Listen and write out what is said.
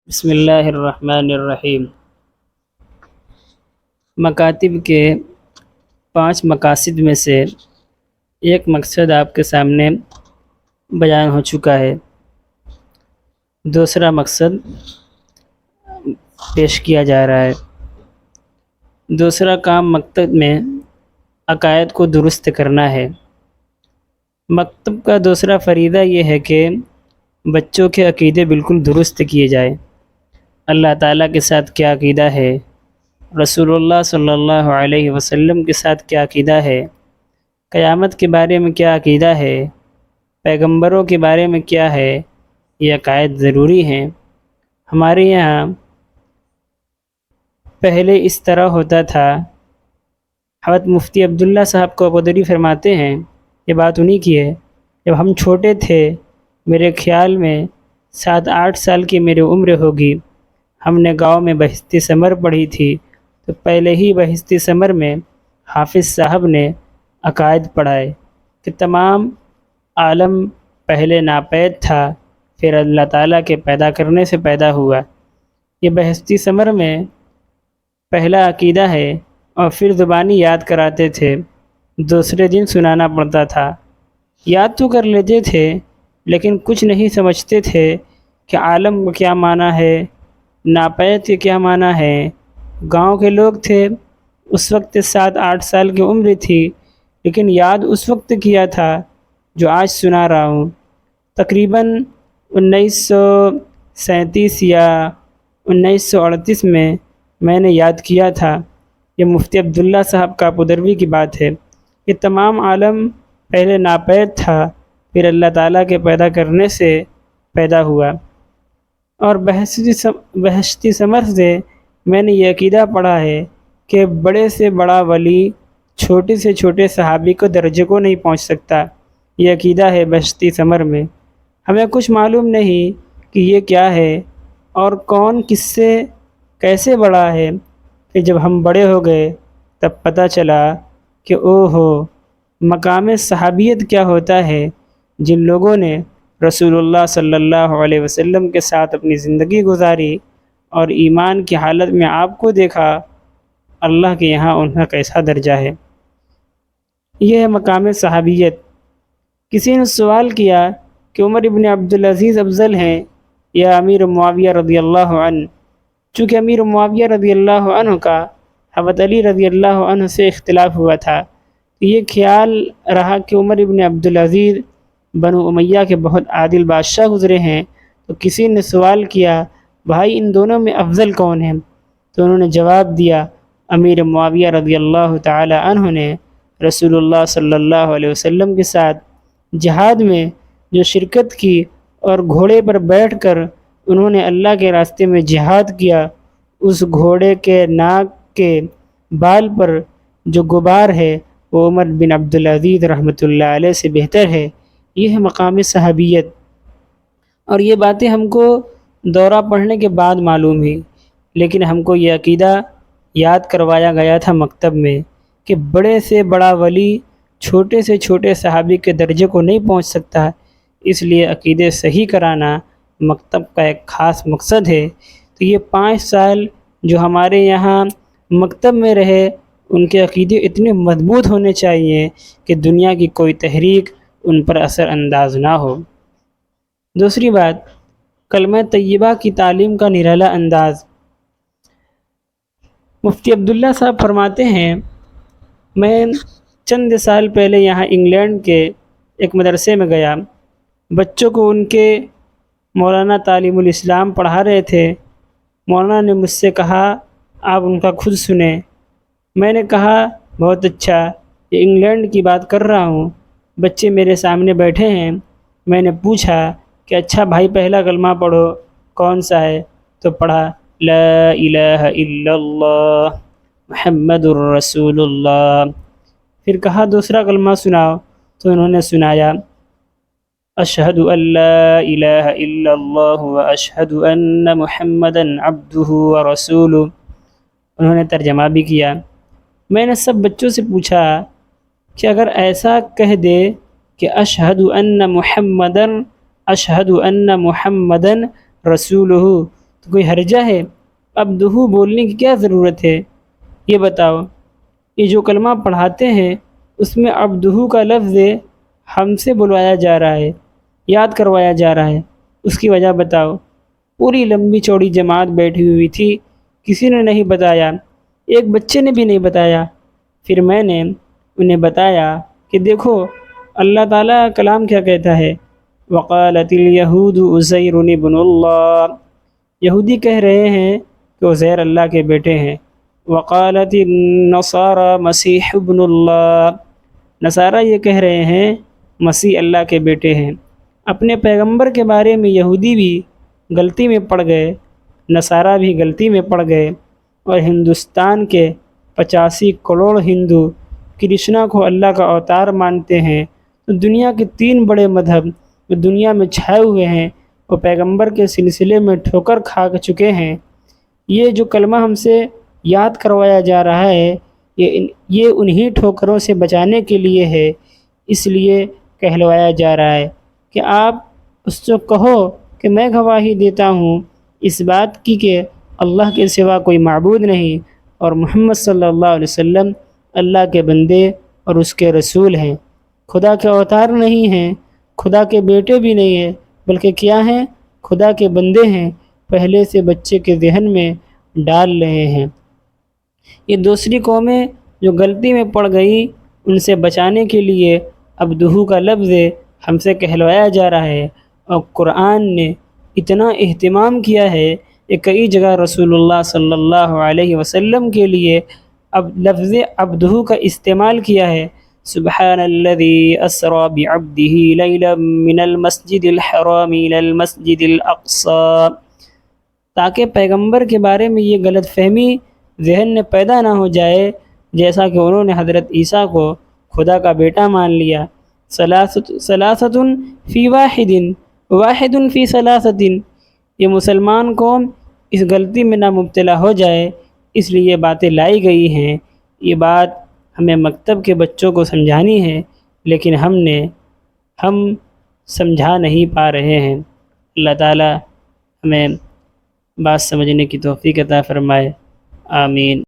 بسم اللہ الرحمن الرحیم۔ مکاتب کے 5 مقاصد میں سے ایک مقصد آپ کے سامنے بیان ہو چکا ہے۔ دوسرا مقصد پیش کیا جا رہا ہے۔ دوسرا کام مکتب میں عقائد کو درست کرنا ہے۔ مکتب کا دوسرا فریضہ یہ ہے کہ بچوں کے عقیدے بالکل درست کیے جائیں۔ اللہ تعالیٰ کے ساتھ کیا عقیدہ ہے، رسول اللہ صلی اللہ علیہ وسلم کے ساتھ کیا عقیدہ ہے، قیامت کے بارے میں کیا عقیدہ ہے، پیغمبروں کے بارے میں کیا ہے، یہ عقائد ضروری ہیں۔ ہمارے یہاں پہلے اس طرح ہوتا تھا۔ حضرت مفتی عبداللہ صاحب کو قدری فرماتے ہیں، یہ بات انہی کی ہے، جب ہم چھوٹے تھے، میرے خیال میں 7-8 سال کی میری عمر ہوگی، ہم نے گاؤں میں بہشتی ثمر پڑھی تھی، تو پہلے ہی بہشتی ثمر میں حافظ صاحب نے عقائد پڑھائے کہ تمام عالم پہلے ناپید تھا، پھر اللہ تعالیٰ کے پیدا کرنے سے پیدا ہوا۔ یہ بہشتی ثمر میں پہلا عقیدہ ہے، اور پھر زبانی یاد کراتے تھے، دوسرے دن سنانا پڑتا تھا۔ یاد تو کر لیتے تھے لیکن کچھ نہیں سمجھتے تھے کہ عالم کا کیا معنی ہے، ناپید کے کیا معنی ہے۔ گاؤں کے لوگ تھے، اس وقت 7-8 سال کی عمر تھی، لیکن یاد اس وقت کیا تھا جو آج سنا رہا ہوں۔ تقریباً 1937 یا 1938 میں نے یاد کیا تھا۔ یہ مفتی عبداللہ صاحب کا پدروی کی بات ہے۔ یہ تمام عالم پہلے ناپید تھا، پھر اللہ تعالیٰ کے پیدا کرنے سے پیدا ہوا۔ اور بہشتی ثمر سے میں نے یہ عقیدہ پڑھا ہے کہ بڑے سے بڑا ولی چھوٹے سے چھوٹے صحابی کو درجے کو نہیں پہنچ سکتا۔ یہ عقیدہ ہے بہشتی ثمر میں۔ ہمیں کچھ معلوم نہیں کہ یہ کیا ہے اور کون کس سے کیسے بڑا ہے، کہ جب ہم بڑے ہو گئے تب پتہ چلا کہ اوہو، مقام صحابیت کیا ہوتا ہے۔ جن لوگوں نے رسول اللہ صلی اللہ علیہ وسلم کے ساتھ اپنی زندگی گزاری اور ایمان کی حالت میں آپ کو دیکھا، اللہ کے یہاں ان کا کیسا درجہ ہے۔ یہ ہے مقام صحابیت۔ کسی نے سوال کیا کہ عمر ابن عبدالعزیز افضل ہیں یا امیر معاویہ رضی اللہ عنہ؟ چونکہ امیر معاویہ رضی اللہ عنہ کا حضرت علی رضی اللہ عنہ سے اختلاف ہوا تھا، تو یہ خیال رہا کہ عمر ابن عبدالعزیز بنو امیہ کے بہت عادل بادشاہ گزرے ہیں، تو کسی نے سوال کیا بھائی ان دونوں میں افضل کون ہیں؟ تو انہوں نے جواب دیا امیر معاویہ رضی اللہ تعالی عنہ نے رسول اللہ صلی اللہ علیہ وسلم کے ساتھ جہاد میں جو شرکت کی اور گھوڑے پر بیٹھ کر انہوں نے اللہ کے راستے میں جہاد کیا، اس گھوڑے کے ناک کے بال پر جو غبار ہے وہ عمر بن عبدالعزیز رحمۃ اللہ علیہ سے بہتر ہے۔ یہ ہے مقام صحابیت۔ اور یہ باتیں ہم کو دورہ پڑھنے کے بعد معلوم ہوئی، لیکن ہم کو یہ عقیدہ یاد کروایا گیا تھا مکتب میں کہ بڑے سے بڑا ولی چھوٹے سے چھوٹے صحابی کے درجے کو نہیں پہنچ سکتا، اس لیے عقیدے صحیح کرانا مکتب کا ایک خاص مقصد ہے۔ تو یہ 5 سال جو ہمارے یہاں مکتب میں رہے، ان کے عقیدے اتنے مضبوط ہونے چاہیے کہ دنیا کی کوئی تحریک ان پر اثر انداز نہ ہو۔ دوسری بات، کلمہ طیبہ کی تعلیم کا نرالا انداز۔ مفتی عبداللہ صاحب فرماتے ہیں، میں چند سال پہلے یہاں انگلینڈ کے ایک مدرسے میں گیا، بچوں کو ان کے مولانا تعلیم الاسلام پڑھا رہے تھے۔ مولانا نے مجھ سے کہا آپ ان کا خود سنیں۔ میں نے کہا بہت اچھا، یہ انگلینڈ کی بات کر رہا ہوں، بچے میرے سامنے بیٹھے ہیں۔ میں نے پوچھا کہ اچھا بھائی پہلا کلمہ پڑھو، کون سا ہے؟ تو پڑھا لا الہ الا اللہ محمد الرسول اللہ۔ پھر کہا دوسرا کلمہ سناؤ، تو انہوں نے سنایا اشہد ان لا الہ الا اللہ واشہد ان محمدا عبدہ ورسولہ۔ انہوں نے ترجمہ بھی کیا۔ میں نے سب بچوں سے پوچھا کہ اگر ایسا کہہ دے کہ اشہد ان محمدن رسولہ، تو کوئی حرجہ ہے؟ عبدہ بولنے کی کیا ضرورت ہے؟ یہ بتاؤ، یہ جو کلمہ پڑھاتے ہیں اس میں عبدہ کا لفظ ہم سے بلوایا جا رہا ہے، یاد کروایا جا رہا ہے، اس کی وجہ بتاؤ۔ پوری لمبی چوڑی جماعت بیٹھی ہوئی تھی، کسی نے نہیں بتایا، ایک بچے نے بھی نہیں بتایا۔ پھر میں نے انہیں بتایا کہ دیکھو اللہ تعالیٰ کلام کیا کہتا ہے، وقالت الیہود عزیر ابن اللہ، یہودی کہہ رہے ہیں کہ عزیر اللہ کے بیٹے ہیں۔ وقالت النصارى مسیح ابن اللہ، نصارہ یہ کہہ رہے ہیں مسیح اللہ کے بیٹے ہیں۔ اپنے پیغمبر کے بارے میں یہودی بھی غلطی میں پڑ گئے، نصارہ بھی غلطی میں پڑ گئے، اور ہندوستان کے 85 کروڑ ہندو کرشنا کو اللہ کا اوتار مانتے ہیں۔ تو دنیا کے 3 بڑے مذہب جو دنیا میں چھائے ہوئے ہیں وہ پیغمبر کے سلسلے میں ٹھوکر کھا چکے ہیں۔ یہ جو کلمہ ہم سے یاد کروایا جا رہا ہے یہ انہی ٹھوکروں سے بچانے کے لیے ہے، اس لیے کہلوایا جا رہا ہے کہ آپ اس سے کہو کہ میں گواہی دیتا ہوں اس بات کی کہ اللہ کے سوا کوئی معبود نہیں، اور محمد صلی اللہ علیہ وسلم اللہ کے بندے اور اس کے رسول ہیں، خدا کے اوتار نہیں ہیں، خدا کے بیٹے بھی نہیں ہیں، بلکہ کیا ہیں؟ خدا کے بندے ہیں، پہلے سے بچے کے ذہن میں ڈال رہے ہیں۔ یہ دوسری قومیں جو غلطی میں پڑ گئی، ان سے بچانے کے لیے عبدہ کا لفظ ہم سے کہلوایا جا رہا ہے، اور قرآن نے اتنا اہتمام کیا ہے کہ کئی جگہ رسول اللہ صلی اللہ علیہ وسلم کے لیے اب لفظ عبدہ کا استعمال کیا ہے۔ سبحان الذی اسری بعبدہ لیلا من المسجد الحرام الی المسجد الاقصی، تاکہ پیغمبر کے بارے میں یہ غلط فہمی ذہن میں پیدا نہ ہو جائے، جیسا کہ انہوں نے حضرت عیسیٰ کو خدا کا بیٹا مان لیا۔ ثلاثۃ فی واحد، واحد فی ثلاثۃ، یہ مسلمان قوم اس غلطی میں نہ مبتلا ہو جائے، اس لیے یہ باتیں لائی گئی ہیں۔ یہ بات ہمیں مکتب کے بچوں کو سمجھانی ہے، لیکن ہم سمجھا نہیں پا رہے ہیں۔ اللہ تعالیٰ ہمیں بات سمجھنے کی توفیق عطا فرمائے، آمین۔